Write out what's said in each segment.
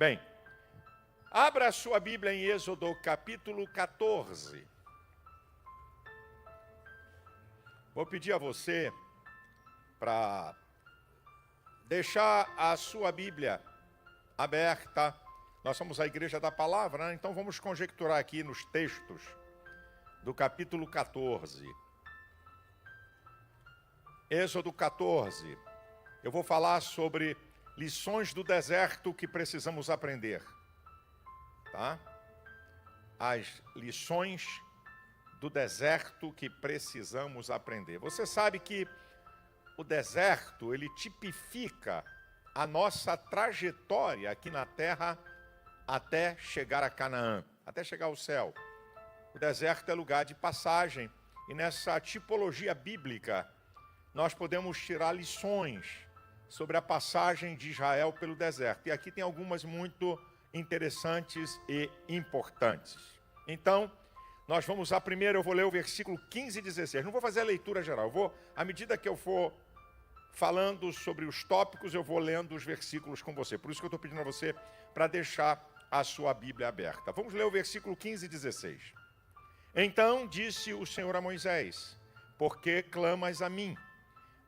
Bem, abra a sua Bíblia em Êxodo capítulo 14. Vou pedir a você para deixar a sua Bíblia aberta. Nós somos a Igreja da Palavra, né? Então vamos conjecturar aqui nos textos do capítulo 14. Êxodo 14. Eu vou falar sobre lições do deserto que precisamos aprender. Tá? As lições do deserto que precisamos aprender. Você sabe que o deserto, ele tipifica a nossa trajetória aqui na terra até chegar a Canaã, até chegar ao céu. O deserto é lugar de passagem e nessa tipologia bíblica nós podemos tirar lições sobre a passagem de Israel pelo deserto. E aqui tem algumas muito interessantes e importantes. Então, nós vamos a primeiro, eu vou ler o versículo 15 e 16. Não vou fazer a leitura geral, à medida que eu for falando sobre os tópicos, eu vou lendo os versículos com você. Por isso que eu estou pedindo a você para deixar a sua Bíblia aberta. Vamos ler o versículo 15 e 16. Então disse o Senhor a Moisés: por que clamas a mim?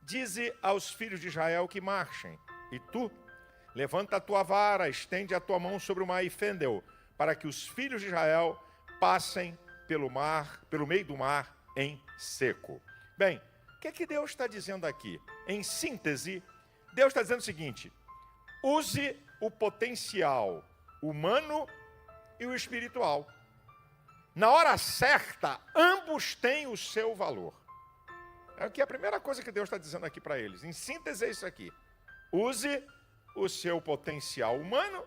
Dize aos filhos de Israel que marchem. E tu, levanta a tua vara, estende a tua mão sobre o mar e fende-o, para que os filhos de Israel passem pelo meio do mar em seco. Bem, o que é que Deus está dizendo aqui? Em síntese, Deus está dizendo o seguinte: use o potencial humano e o espiritual. Na hora certa, ambos têm o seu valor. É a primeira coisa que Deus está dizendo aqui para eles. Em síntese é isso aqui. Use o seu potencial humano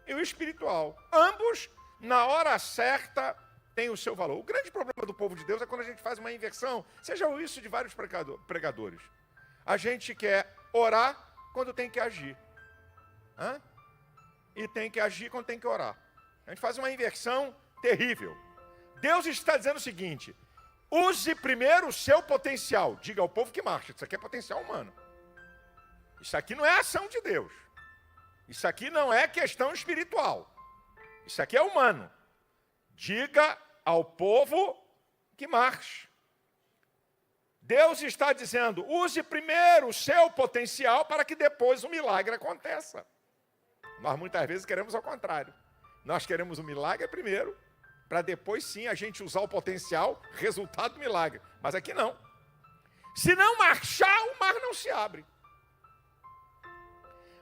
e o espiritual. Ambos, na hora certa, têm o seu valor. O grande problema do povo de Deus é quando a gente faz uma inversão. Você já ouviu isso de vários pregadores. A gente quer orar quando tem que agir. E tem que agir quando tem que orar. A gente faz uma inversão terrível. Deus está dizendo o seguinte: use primeiro o seu potencial. Diga ao povo que marcha. Isso aqui é potencial humano. Isso aqui não é ação de Deus. Isso aqui não é questão espiritual. Isso aqui é humano. Diga ao povo que marche. Deus está dizendo: use primeiro o seu potencial para que depois o milagre aconteça. Nós muitas vezes queremos ao contrário. Nós queremos o milagre primeiro, para depois sim a gente usar o potencial, resultado do milagre. Mas aqui não. Se não marchar, o mar não se abre.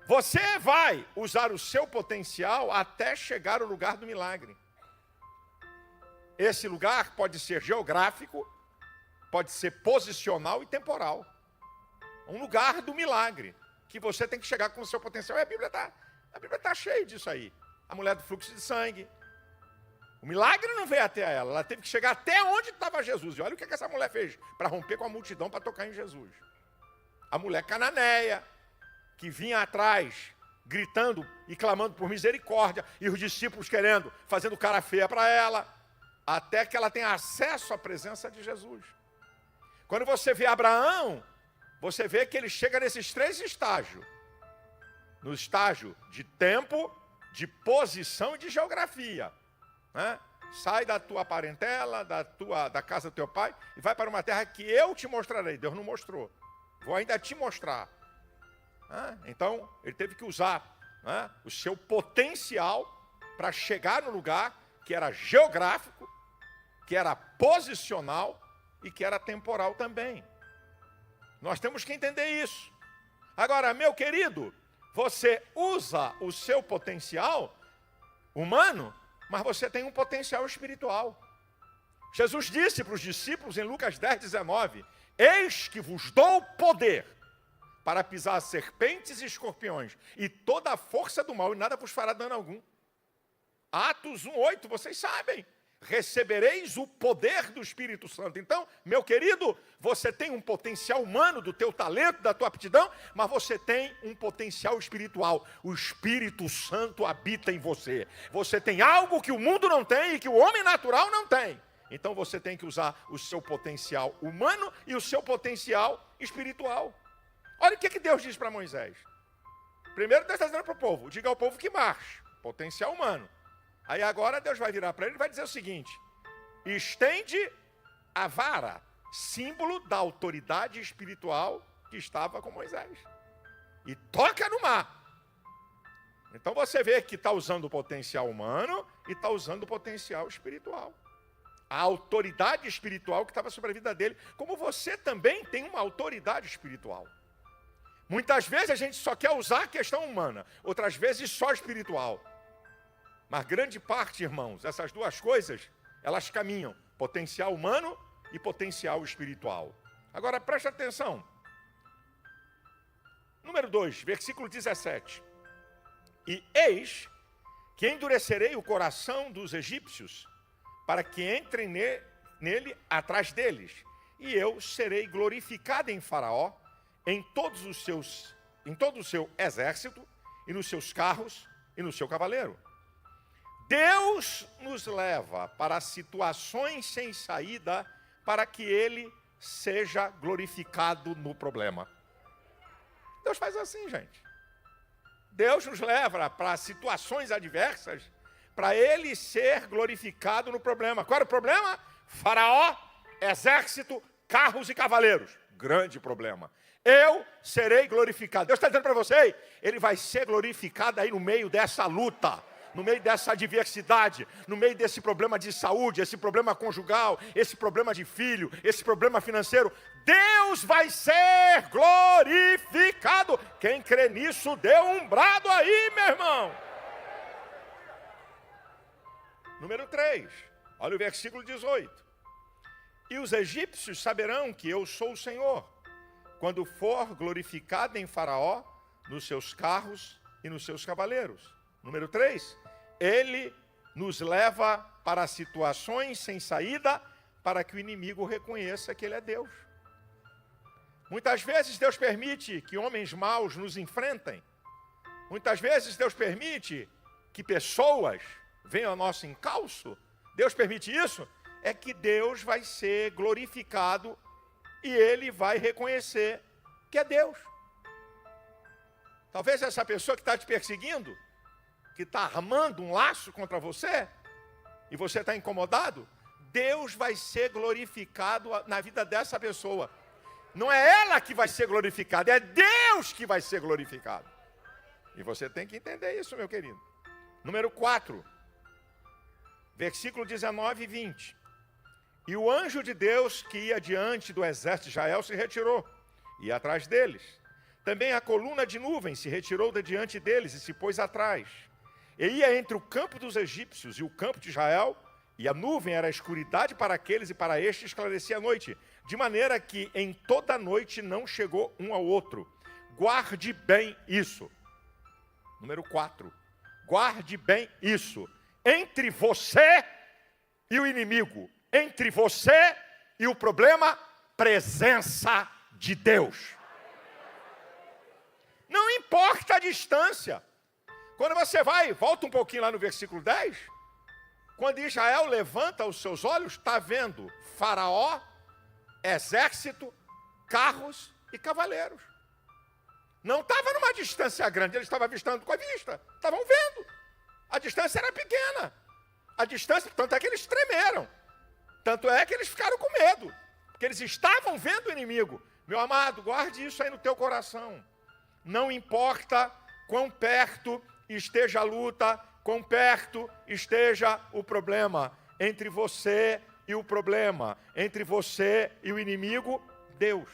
Você vai usar o seu potencial até chegar ao lugar do milagre. Esse lugar pode ser geográfico, pode ser posicional e temporal. Um lugar do milagre, que você tem que chegar com o seu potencial. E a Bíblia está cheia disso aí. A mulher do fluxo de sangue. O milagre não veio até ela teve que chegar até onde estava Jesus. E olha o que essa mulher fez para romper com a multidão para tocar em Jesus. A mulher cananeia, que vinha atrás, gritando e clamando por misericórdia, e os discípulos fazendo cara feia para ela, até que ela tenha acesso à presença de Jesus. Quando você vê Abraão, você vê que ele chega nesses três estágios. No estágio de tempo, de posição e de geografia. Sai da tua parentela, da casa do teu pai, e vai para uma terra que eu te mostrarei. Deus não mostrou. Vou ainda te mostrar. Então, ele teve que usar o seu potencial para chegar no lugar que era geográfico, que era posicional e que era temporal também. Nós temos que entender isso. Agora, meu querido, você usa o seu potencial humano, mas você tem um potencial espiritual. Jesus disse para os discípulos em Lucas 10:19: eis que vos dou poder para pisar serpentes e escorpiões e toda a força do mal, e nada vos fará dano algum. Atos 1:8, vocês sabem. Recebereis o poder do Espírito Santo. Então, meu querido, você tem um potencial humano do teu talento, da tua aptidão, mas você tem um potencial espiritual. O Espírito Santo habita em você. Você tem algo que o mundo não tem e que o homem natural não tem. Então você tem que usar o seu potencial humano e o seu potencial espiritual. Olha o que Deus diz para Moisés. Primeiro Deus está dizendo para o povo: diga ao povo que marche. potencial humano. Aí agora Deus vai virar para ele e vai dizer o seguinte: estende a vara, símbolo da autoridade espiritual que estava com Moisés, e toca no mar. Então você vê que está usando o potencial humano e está usando o potencial espiritual. A autoridade espiritual que estava sobre a vida dele, como você também tem uma autoridade espiritual. Muitas vezes a gente só quer usar a questão humana, outras vezes só espiritual. Mas grande parte, irmãos, essas duas coisas, elas caminham, potencial humano e potencial espiritual. Agora preste atenção. Número 2, versículo 17. E eis que endurecerei o coração dos egípcios, para que entrem nele atrás deles, e eu serei glorificado em Faraó, em todo o seu exército, e nos seus carros, e no seu cavaleiro. Deus nos leva para situações sem saída, para que ele seja glorificado no problema. Deus faz assim, gente. Deus nos leva para situações adversas, para ele ser glorificado no problema. Qual era o problema? Faraó, exército, carros e cavaleiros. Grande problema. Eu serei glorificado. Deus está dizendo para você, ele vai ser glorificado aí no meio dessa luta, no meio dessa adversidade, no meio desse problema de saúde, esse problema conjugal, esse problema de filho, esse problema financeiro. Deus vai ser glorificado. Quem crê nisso, dê um brado aí, meu irmão. Número 3, olha o versículo 18. E os egípcios saberão que eu sou o Senhor, quando for glorificado em Faraó, nos seus carros e nos seus cavaleiros. Número 3, ele nos leva para situações sem saída, para que o inimigo reconheça que ele é Deus. Muitas vezes Deus permite que homens maus nos enfrentem. Muitas vezes Deus permite que pessoas venham ao nosso encalço. Deus permite isso, é que Deus vai ser glorificado e ele vai reconhecer que é Deus. Talvez essa pessoa que está te perseguindo, que está armando um laço contra você, e você está incomodado, Deus vai ser glorificado na vida dessa pessoa. Não é ela que vai ser glorificada, é Deus que vai ser glorificado. E você tem que entender isso, meu querido. Número 4, versículo 19 e 20. E o anjo de Deus que ia diante do exército de Israel se retirou, e atrás deles. Também a coluna de nuvem se retirou de diante deles e se pôs atrás. E ia entre o campo dos egípcios e o campo de Israel, e a nuvem era a escuridade para aqueles e para este esclarecia a noite, de maneira que em toda a noite não chegou um ao outro. Guarde bem isso. Número 4. Guarde bem isso. Entre você e o inimigo, entre você e o problema, presença de Deus. Não importa a distância. Quando você vai, volta um pouquinho lá no versículo 10, quando Israel levanta os seus olhos, está vendo Faraó, exército, carros e cavaleiros. Não estava numa distância grande, eles estavam avistando com a vista, estavam vendo. A distância era pequena. A distância, tanto é que eles tremeram. Tanto é que eles ficaram com medo, porque eles estavam vendo o inimigo. Meu amado, guarde isso aí no teu coração. Não importa quão perto esteja a luta, quão perto esteja o problema, entre você e o problema, entre você e o inimigo, Deus.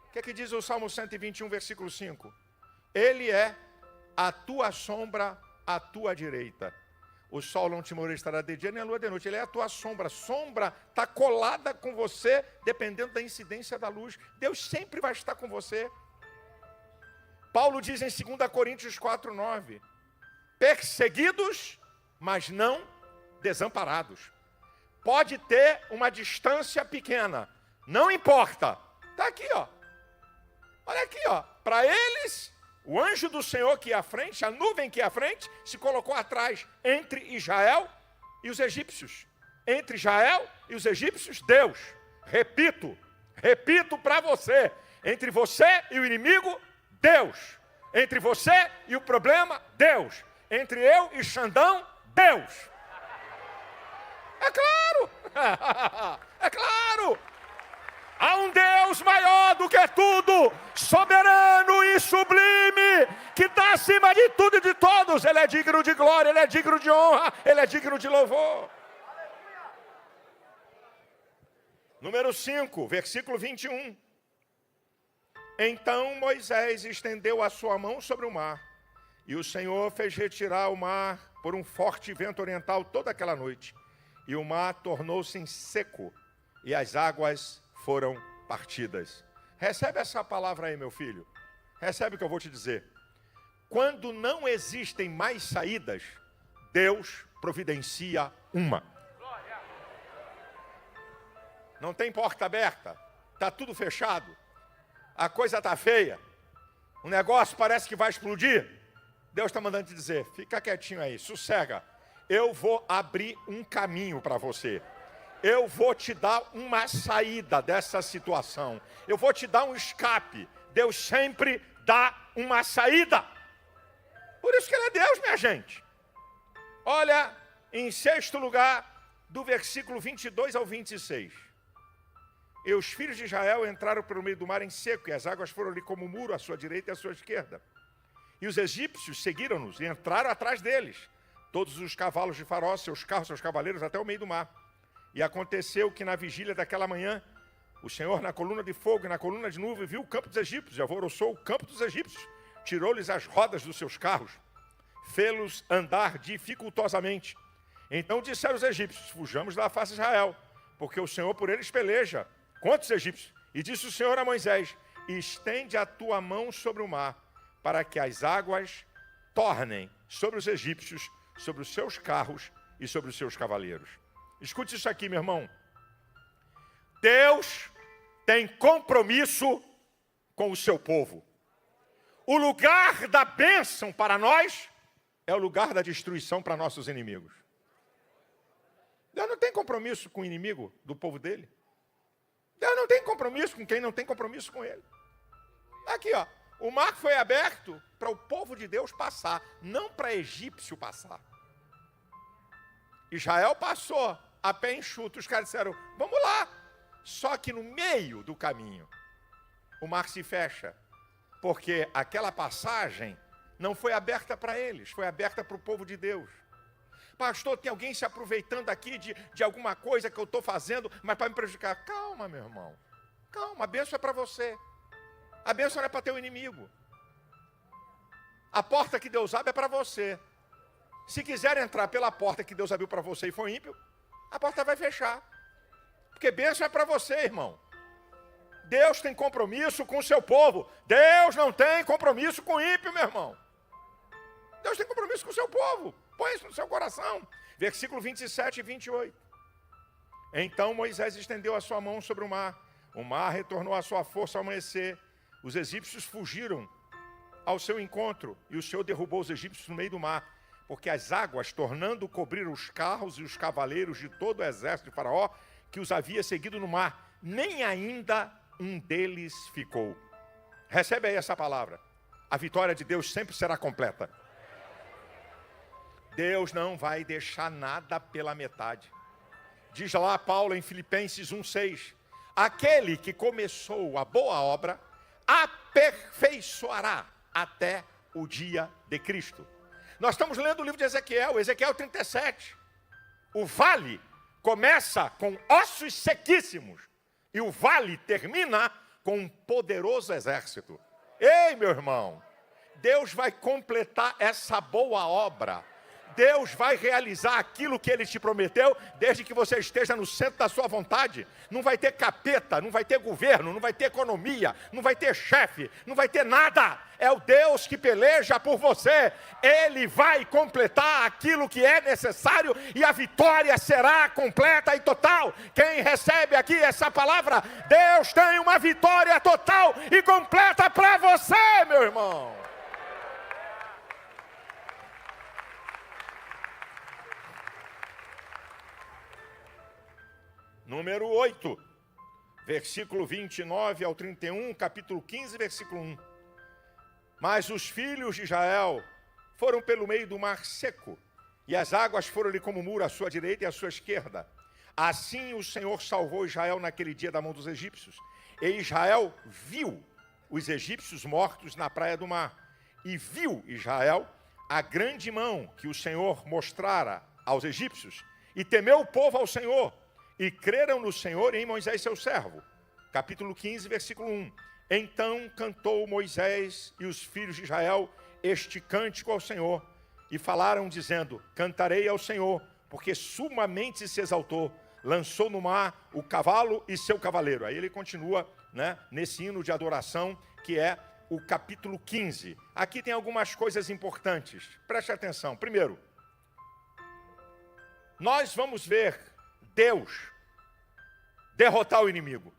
O que é que diz o Salmo 121, versículo 5? Ele é a tua sombra à tua direita. O sol não te molestará de dia, nem a lua de noite. Ele é a tua sombra. Sombra está colada com você, dependendo da incidência da luz. Deus sempre vai estar com você. Paulo diz em 2 Coríntios 4:9, perseguidos, mas não desamparados. Pode ter uma distância pequena, não importa. Está aqui, ó. Olha aqui, ó. Para eles, o anjo do Senhor que ia à frente, a nuvem que ia à frente, se colocou atrás entre Israel e os egípcios. Entre Israel e os egípcios, Deus. Repito para você. Entre você e o inimigo, Deus. Entre você e o problema, Deus. Entre eu e Xandão, Deus. É claro. É claro. Há um Deus maior do que tudo, soberano e sublime, que está acima de tudo e de todos. Ele é digno de glória, Ele é digno de honra, Ele é digno de louvor. Número 5, versículo 21. Então Moisés estendeu a sua mão sobre o mar, e o Senhor fez retirar o mar por um forte vento oriental toda aquela noite. E o mar tornou-se em seco, e as águas foram partidas. Recebe essa palavra aí, meu filho. Recebe o que eu vou te dizer. Quando não existem mais saídas, Deus providencia uma. Não tem porta aberta, está tudo fechado, a coisa está feia, o negócio parece que vai explodir. Deus está mandando te dizer, fica quietinho aí, sossega. Eu vou abrir um caminho para você. Eu vou te dar uma saída dessa situação. Eu vou te dar um escape. Deus sempre dá uma saída. Por isso que Ele é Deus, minha gente. Olha, em 6º lugar, do versículo 22 ao 26. E os filhos de Israel entraram pelo meio do mar em seco, e as águas foram ali como um muro, à sua direita e à sua esquerda. E os egípcios seguiram-nos e entraram atrás deles. Todos os cavalos de Faraó, seus carros, seus cavaleiros, até o meio do mar. E aconteceu que na vigília daquela manhã, o Senhor na coluna de fogo e na coluna de nuvem viu o campo dos egípcios, alvoroçou o campo dos egípcios, tirou-lhes as rodas dos seus carros, fê-los andar dificultosamente. Então disseram os egípcios, fujamos da face de Israel, porque o Senhor por eles peleja contra os egípcios. E disse o Senhor a Moisés, estende a tua mão sobre o mar, para que as águas tornem sobre os egípcios, sobre os seus carros e sobre os seus cavaleiros. Escute isso aqui, meu irmão. Deus tem compromisso com o seu povo. O lugar da bênção para nós é o lugar da destruição para nossos inimigos. Deus não tem compromisso com o inimigo do povo dele. Deus não tem compromisso com quem não tem compromisso com ele. Aqui, ó. O mar foi aberto para o povo de Deus passar, não para egípcio passar. Israel passou a pé enxuto. Os caras disseram, vamos lá. Só que no meio do caminho, o mar se fecha. Porque aquela passagem não foi aberta para eles, foi aberta para o povo de Deus. Pastor, tem alguém se aproveitando aqui de alguma coisa que eu estou fazendo, mas para me prejudicar. Calma, meu irmão. Calma, a bênção é para você. A bênção não é para teu inimigo. A porta que Deus abre é para você. Se quiser entrar pela porta que Deus abriu para você e for ímpio, a porta vai fechar. Porque bênção é para você, irmão. Deus tem compromisso com o seu povo. Deus não tem compromisso com o ímpio, meu irmão. Deus tem compromisso com o seu povo. Põe isso no seu coração. Versículo 27 e 28. Então Moisés estendeu a sua mão sobre o mar. O mar retornou à sua força ao amanhecer. Os egípcios fugiram ao seu encontro. E o Senhor derrubou os egípcios no meio do mar. Porque as águas, tornando cobrir os carros e os cavaleiros de todo o exército de Faraó, que os havia seguido no mar, nem ainda um deles ficou. Recebe aí essa palavra. A vitória de Deus sempre será completa. Deus não vai deixar nada pela metade. Diz lá Paulo em Filipenses 1,6. Aquele que começou a boa obra, aperfeiçoará até o dia de Cristo. Nós estamos lendo o livro de Ezequiel, Ezequiel 37. O vale começa com ossos sequíssimos. E o vale termina com um poderoso exército. Ei, meu irmão, Deus vai completar essa boa obra. Deus vai realizar aquilo que Ele te prometeu, desde que você esteja no centro da sua vontade. Não vai ter capeta, não vai ter governo, não vai ter economia, não vai ter chefe, não vai ter nada. É o Deus que peleja por você. Ele vai completar aquilo que é necessário e a vitória será completa e total. Quem recebe aqui essa palavra, Deus tem uma vitória total e completa para você, meu irmão. Número 8, versículo 29 ao 31, capítulo 15, versículo 1. Mas os filhos de Israel foram pelo meio do mar seco, e as águas foram-lhe como muro à sua direita e à sua esquerda. Assim o Senhor salvou Israel naquele dia da mão dos egípcios. E Israel viu os egípcios mortos na praia do mar. E viu Israel a grande mão que o Senhor mostrara aos egípcios. E temeu o povo ao Senhor. E creram no Senhor e em Moisés seu servo. Capítulo 15, versículo 1. Então cantou Moisés e os filhos de Israel este cântico ao Senhor. E falaram dizendo, cantarei ao Senhor, porque sumamente se exaltou. Lançou no mar o cavalo e seu cavaleiro. Aí ele continua, né, nesse hino de adoração, que é o capítulo 15. Aqui tem algumas coisas importantes. Preste atenção. Primeiro, nós vamos ver Deus derrotar o inimigo.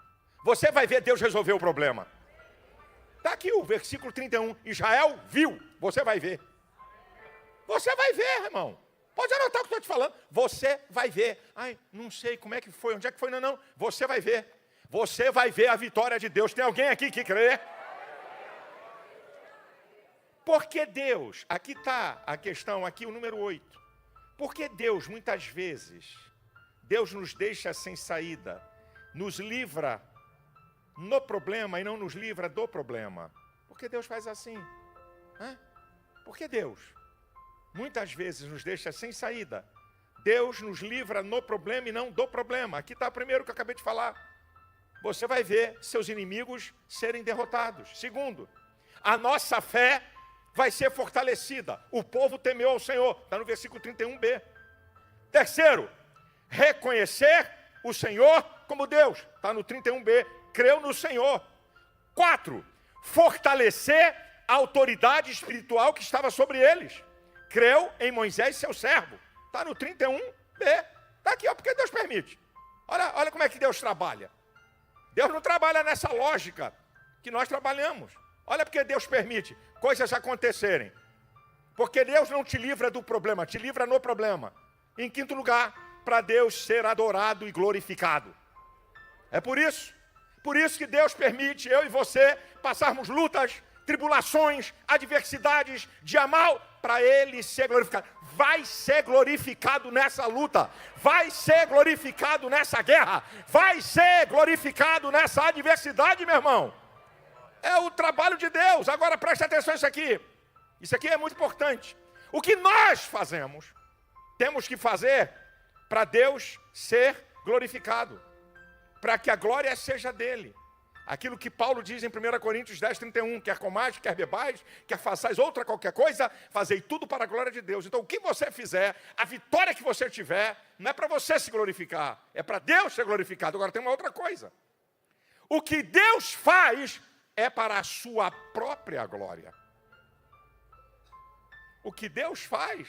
Você vai ver Deus resolver o problema. Está aqui o versículo 31. Israel viu. Você vai ver. Você vai ver, irmão. Pode anotar o que eu estou te falando. Você vai ver. Ai, não sei como é que foi, onde é que foi. Não, não. Você vai ver. Você vai ver a vitória de Deus. Tem alguém aqui que crê? Porque Deus, aqui está a questão, aqui o número 8. Porque Deus, muitas vezes, Deus nos deixa sem saída, nos livra no problema e não nos livra do problema. Porque Deus faz assim. Porque Deus muitas vezes nos deixa sem saída. Deus nos livra no problema e não do problema. Aqui está o primeiro que eu acabei de falar. Você vai ver seus inimigos serem derrotados. Segundo, a nossa fé vai ser fortalecida. O povo temeu ao Senhor. Está no versículo 31b. Terceiro, reconhecer o Senhor como Deus. Está no 31b. Creu no Senhor. 4, fortalecer a autoridade espiritual que estava sobre eles. Creu em Moisés, seu servo. Está no 31b. Está aqui, ó, porque Deus permite. Olha como é que Deus trabalha. Deus não trabalha nessa lógica que nós trabalhamos. Olha porque Deus permite coisas acontecerem. Porque Deus não te livra do problema, te livra no problema. Em quinto lugar, para Deus ser adorado e glorificado. É por isso que Deus permite eu e você passarmos lutas, tribulações, adversidades, dia mal, para Ele ser glorificado. Vai ser glorificado nessa luta, vai ser glorificado nessa guerra, vai ser glorificado nessa adversidade, meu irmão. É o trabalho de Deus. Agora preste atenção nisso aqui. Isso aqui é muito importante. O que nós fazemos, temos que fazer para Deus ser glorificado, para que a glória seja dele. Aquilo que Paulo diz em 1 Coríntios 10, 31, quer comais, quer bebais, quer façais outra qualquer coisa, fazei tudo para a glória de Deus. Então o que você fizer, a vitória que você tiver, não é para você se glorificar, é para Deus ser glorificado. Agora tem uma outra coisa. O que Deus faz é para a sua própria glória. O que Deus faz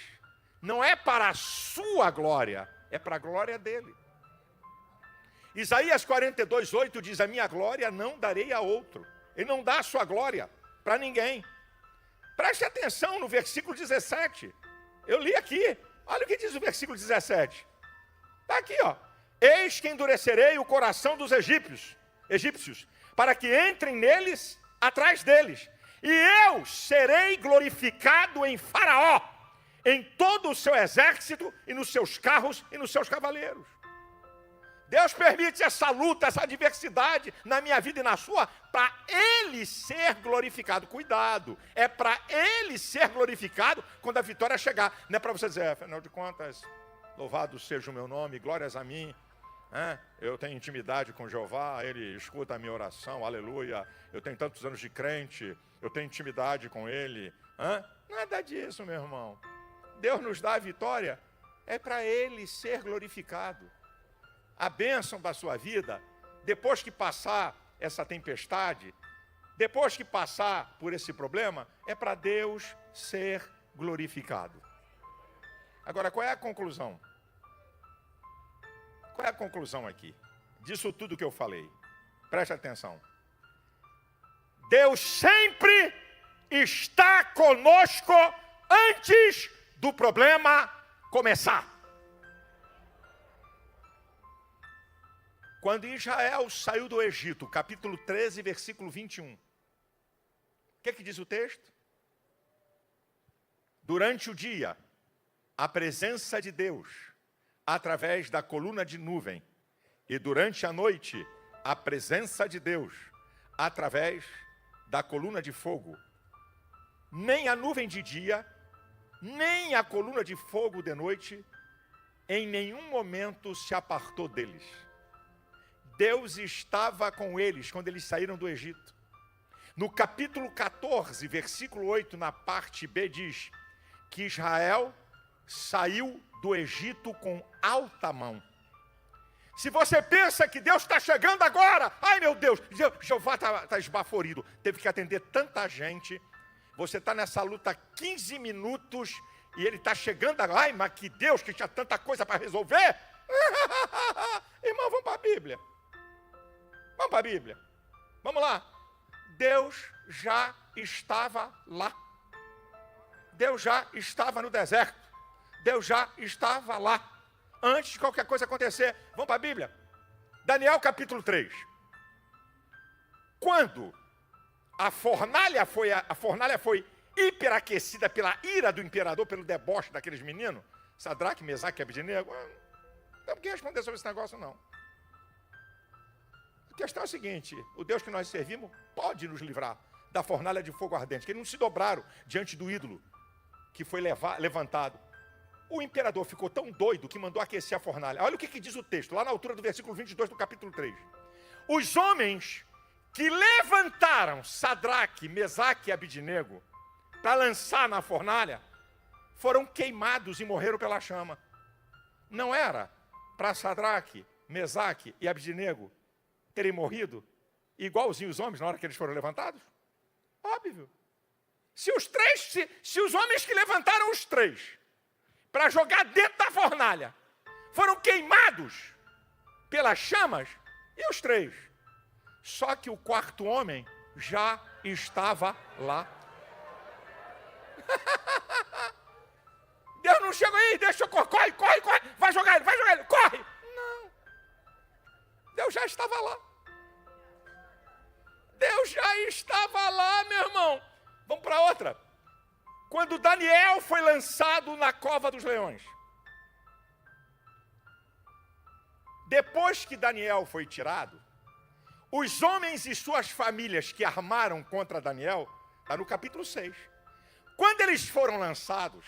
não é para a sua glória, é para a glória dele. Isaías 42, 8 diz, a minha glória não darei a outro. Ele não dá a sua glória para ninguém. Preste atenção no versículo 17. Eu li aqui. Olha o que diz o versículo 17. Está aqui, ó. Eis que endurecerei o coração dos egípcios, para que entrem neles, atrás deles. E eu serei glorificado em Faraó, em todo o seu exército, e nos seus carros e nos seus cavaleiros. Deus permite essa luta, essa adversidade na minha vida e na sua, para Ele ser glorificado. Cuidado, é para Ele ser glorificado quando a vitória chegar. Não é para você dizer, afinal de contas, louvado seja o meu nome, glórias a mim. Eu tenho intimidade com Jeová, Ele escuta a minha oração, aleluia. Eu tenho tantos anos de crente, eu tenho intimidade com Ele. Nada disso, meu irmão. Deus nos dá a vitória, é para Ele ser glorificado. A bênção da sua vida, depois que passar essa tempestade, depois que passar por esse problema, é para Deus ser glorificado. Agora, qual é a conclusão? Qual é a conclusão aqui? Disso tudo que eu falei. Preste atenção. Deus sempre está conosco antes do problema começar. Quando Israel saiu do Egito, capítulo 13, versículo 21. O que diz o texto? Durante o dia, a presença de Deus, através da coluna de nuvem. E durante a noite, a presença de Deus, através da coluna de fogo. Nem a nuvem de dia, nem a coluna de fogo de noite, em nenhum momento se apartou deles. Deus estava com eles quando eles saíram do Egito. No capítulo 14, versículo 8, na parte B, diz que Israel saiu do Egito com alta mão. Se você pensa que Deus está chegando agora, ai meu Deus, Jeová está esbaforido, teve que atender tanta gente, você está nessa luta 15 minutos e ele está chegando agora, ai, mas que Deus que tinha tanta coisa para resolver. Irmão, vamos para a Bíblia. Vamos para a Bíblia. Vamos lá. Deus já estava lá. Deus já estava no deserto. Deus já estava lá. Antes de qualquer coisa acontecer. Vamos para a Bíblia. Daniel capítulo 3. Quando a fornalha foi hiperaquecida pela ira do imperador, pelo deboche daqueles meninos, Sadraque, Mesaque e Abednego, não tem que responder sobre esse negócio, não. A questão é a seguinte, o Deus que nós servimos pode nos livrar da fornalha de fogo ardente, que eles não se dobraram diante do ídolo que foi levantado. O imperador ficou tão doido que mandou aquecer a fornalha. Olha o que diz o texto, lá na altura do versículo 22 do capítulo 3. Os homens que levantaram Sadraque, Mesaque e Abednego para lançar na fornalha, foram queimados e morreram pela chama. Não era para Sadraque, Mesaque e Abednego terem morrido igualzinho os homens na hora que eles foram levantados? Óbvio. Se os homens que levantaram os três para jogar dentro da fornalha foram queimados pelas chamas, e os três? Só que o quarto homem já estava lá. Deus não chegou aí, deixa eu corre, vai jogar ele, corre. Não. Deus já estava lá. Deus já estava lá, meu irmão. Vamos para outra. Quando Daniel foi lançado na cova dos leões. Depois que Daniel foi tirado, os homens e suas famílias que armaram contra Daniel, está no capítulo 6. Quando eles foram lançados,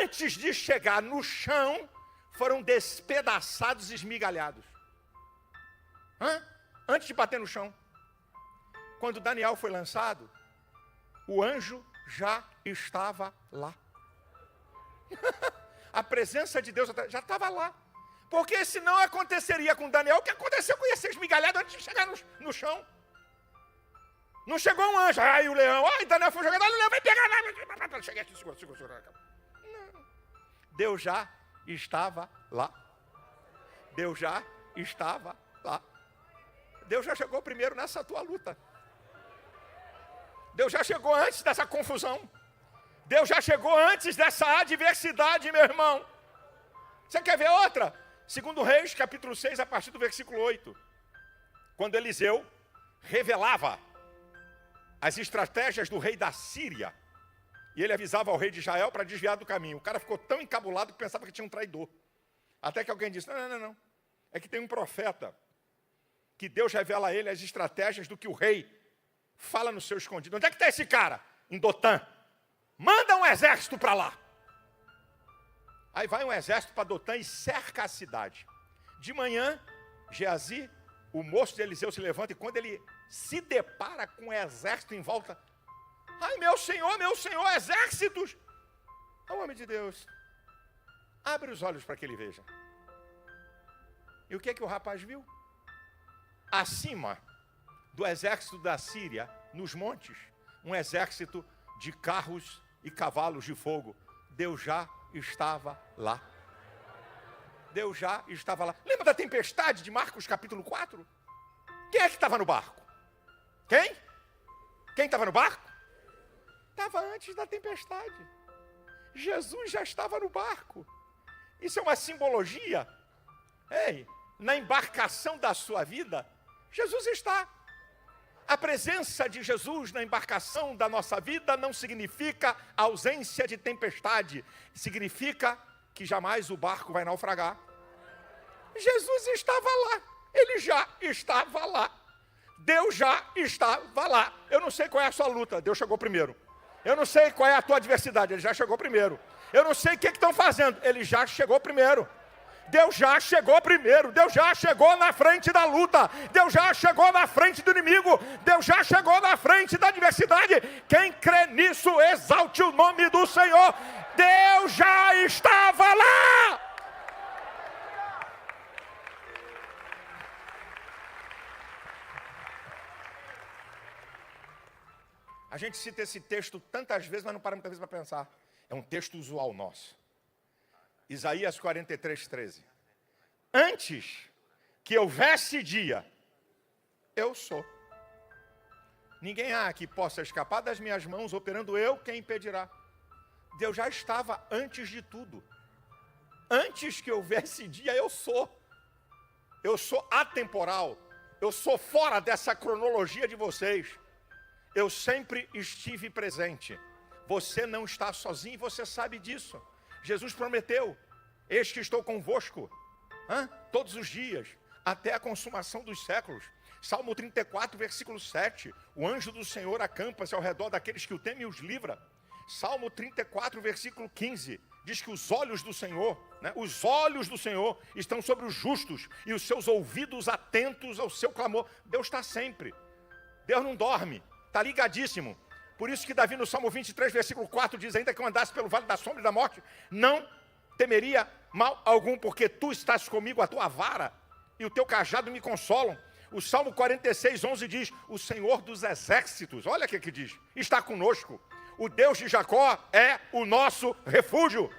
antes de chegar no chão, foram despedaçados e esmigalhados. Antes de bater no chão. Quando Daniel foi lançado, o anjo já estava lá. A presença de Deus já estava lá. Porque senão aconteceria com Daniel o que aconteceu com ele, ser esmigalhado antes de chegar no chão. Não chegou um anjo, aí o leão, Daniel foi jogado, o leão vai pegar nada. Cheguei aqui, segura. Não. Deus já estava lá. Deus já estava lá. Deus já chegou primeiro nessa tua luta. Deus já chegou antes dessa confusão. Deus já chegou antes dessa adversidade, meu irmão. Você quer ver outra? 2 Reis, capítulo 6, a partir do versículo 8. Quando Eliseu revelava as estratégias do rei da Síria, e ele avisava ao rei de Israel para desviar do caminho. O cara ficou tão encabulado que pensava que tinha um traidor. Até que alguém disse, não. É que tem um profeta, que Deus revela a ele as estratégias do que o rei fala no seu escondido. Onde é que está esse cara? Em Dotã. Manda um exército para lá. Aí vai um exército para Dotã e cerca a cidade. De manhã, Geazi, o moço de Eliseu, se levanta e quando ele se depara com um exército em volta, ai, meu senhor, exércitos! O homem de Deus, abre os olhos para que ele veja. E o que é que o rapaz viu? Acima do exército da Síria, nos montes, um exército de carros e cavalos de fogo. Deus já estava lá. Deus já estava lá. Lembra da tempestade de Marcos capítulo 4? Quem é que estava no barco? Quem? Quem estava no barco? Estava antes da tempestade. Jesus já estava no barco. Isso é uma simbologia. Ei, na embarcação da sua vida, Jesus está. A presença de Jesus na embarcação da nossa vida não significa ausência de tempestade. Significa que jamais o barco vai naufragar. Jesus estava lá. Ele já estava lá. Deus já estava lá. Eu não sei qual é a sua luta. Deus chegou primeiro. Eu não sei qual é a tua adversidade. Ele já chegou primeiro. Eu não sei o que estão fazendo. Ele já chegou primeiro. Deus já chegou primeiro, Deus já chegou na frente da luta, Deus já chegou na frente do inimigo, Deus já chegou na frente da adversidade. Quem crê nisso, exalte o nome do Senhor. Deus já estava lá. A gente cita esse texto tantas vezes, mas não para muitas vezes para pensar. É um texto usual nosso. Isaías 43:13. Antes que houvesse dia, eu sou. Ninguém há que possa escapar das minhas mãos, operando eu, quem impedirá? Deus já estava antes de tudo. Antes que houvesse dia, eu sou. Eu sou atemporal. Eu sou fora dessa cronologia de vocês. Eu sempre estive presente. Você não está sozinho, você sabe disso. Jesus prometeu, eis que estou convosco, todos os dias, até a consumação dos séculos. Salmo 34, versículo 7, o anjo do Senhor acampa-se ao redor daqueles que o temem e os livra. Salmo 34, versículo 15, diz que os olhos do Senhor, os olhos do Senhor estão sobre os justos e os seus ouvidos atentos ao seu clamor. Deus está sempre, Deus não dorme, está ligadíssimo. Por isso que Davi no Salmo 23, versículo 4 diz, ainda que eu andasse pelo vale da sombra e da morte, não temeria mal algum, porque tu estás comigo, a tua vara e o teu cajado me consolam. O Salmo 46, 11 diz, o Senhor dos exércitos, olha o que diz, está conosco. O Deus de Jacó é o nosso refúgio.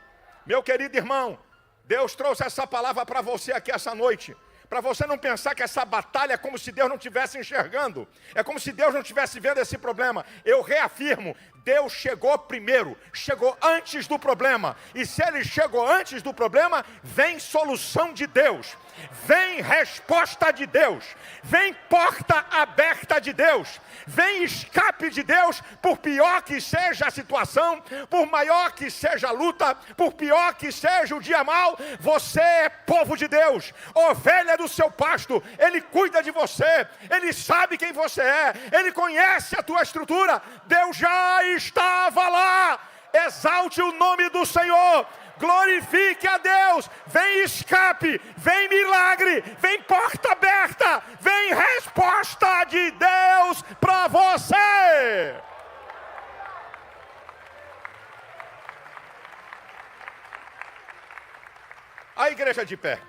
Meu querido irmão, Deus trouxe essa palavra para você aqui essa noite, para você não pensar que essa batalha é como se Deus não estivesse enxergando, é como se Deus não estivesse vendo esse problema. Eu reafirmo, Deus chegou primeiro, chegou antes do problema, e se Ele chegou antes do problema, vem solução de Deus, vem resposta de Deus, vem porta aberta de Deus, vem escape de Deus, por pior que seja a situação, por maior que seja a luta, por pior que seja o dia mau, você é povo de Deus, ovelha do seu pasto. Ele cuida de você, Ele sabe quem você é, Ele conhece a tua estrutura. Deus já estava lá. Exalte o nome do Senhor, glorifique a Deus. Vem escape, vem milagre, vem porta aberta, vem resposta de Deus para você. A igreja de pé.